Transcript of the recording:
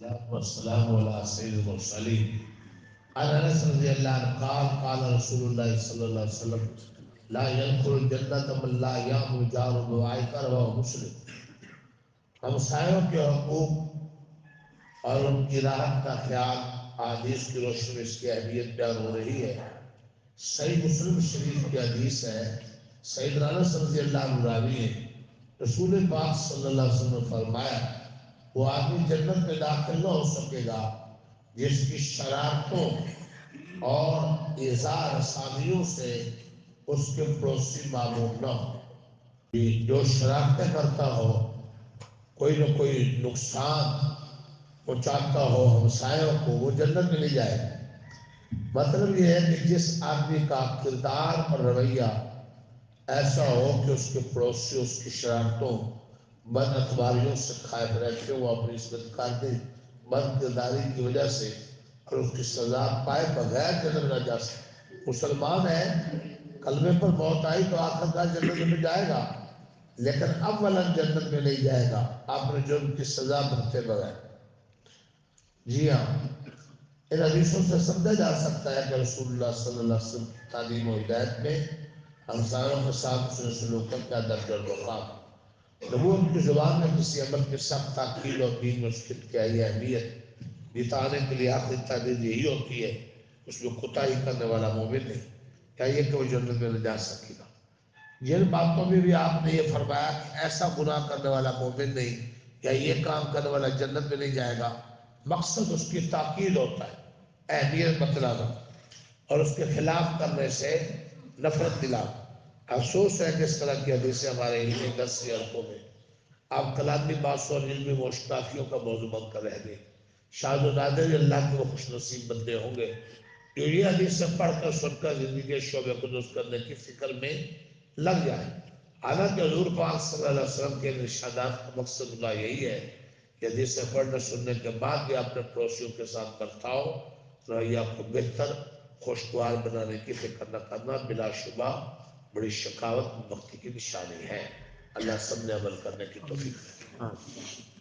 والسلام على سيد المرسلين. عن انس رضي الله عنه قال قال رسول الله صلى الله عليه وسلم لا يدخل الجنة من لا يأمر جار بوائقہ رواه مسلم. ہمسایوں کے حقوق اور ان کی راحت کا خیال حدیث کی روشنی میں اس کی اہمیت بیان ہو رہی ہے. صحیح مسلم شریف کی حدیث ہے. سیدنا انس رضی اللہ عنہ راوی ہیں. رسول پاک صلی اللہ علیہ وسلم نے فرمایا وہ آدمی جنت میں داخل نہ ہو سکے گا جس کی شرارتوں اور اظہار رسانیوں سے اس کے پڑوسی معمول نہ ہو. جو شرارتیں کرتا ہو، کوئی نہ کوئی نقصان پہنچاتا ہو ہمسایوں کو، وہ جنت میں نہیں جائے گا. مطلب یہ ہے کہ جس آدمی کا کردار اور رویہ ایسا ہو کہ اس کے پڑوسی اس کی شرارتوں بد اخباریوں سے خائف رہتے وہ اپنی عزت کر دے، بد کرداری کی وجہ سے اور اس کی سزا پائے بغیر جنت نہ جا سکے. مسلمان ہے، کلمے پر موت آئی تو آخرکار جنت میں جائے گا، لیکن اولاً جنت میں نہیں جائے گا اپنے جرم کی سزا بھرتے بغیر. جی ہاں، ان حدیثوں سے سمجھا جا سکتا ہے کہ رسول اللہ صلی اللہ علیہ وسلم کی تعلیم و ہدایت میں ہمسایوں کے ساتھ حسن سلوک کا کیا درجہ اور مقام. نبوت کی زبان میں کسی عمل کے سخت تاکید اور دین میں اس کی کیا ہی اہمیت بتانے کے لیے آخری تعبیر یہی ہوتی ہے اس میں کوتاہی کرنے والا مومن نہیں کیا یہ کہ وہ جنت میں نہ جا سکے گا. جن باتوں میں بھی آپ نے یہ فرمایا کہ ایسا گناہ کرنے والا مومن نہیں یا یہ کام کرنے والا جنت میں نہیں جائے گا، مقصد اس کی تاکید ہوتا ہے، اہمیت بتلانا اور اس کے خلاف کرنے سے نفرت دلانا. افسوس ہے کہ اس طرح کی حدیثیں ہمارے علمی درس حلقوں میں آپ کلامی باسوں اور علمی مشتاقیوں کا موضوع بن کر رہ گئی. شاہد و نادر اللہ کے وہ خوش نصیب بندے ہوں گے جو یہ حدیث پڑھ کر سن کر زندگی کے شعبے کو درست کرنے کی فکر میں لگ جائے. حالانکہ حضور پاک صلی اللہ علیہ وسلم کے ارشادات کا مقصد اللہ یہی ہے کہ حدیثیں پڑھنے سننے کے بعد بھی اپنے پڑوسیوں کے ساتھ برتاؤ رویہ کو بہتر خوشگوار بنانے کی فکر نہ کرنا بلا شبہ بڑی شقاوت وقتی کی نشانی ہے. اللہ سب نے عمل کرنے کی توفیق دے.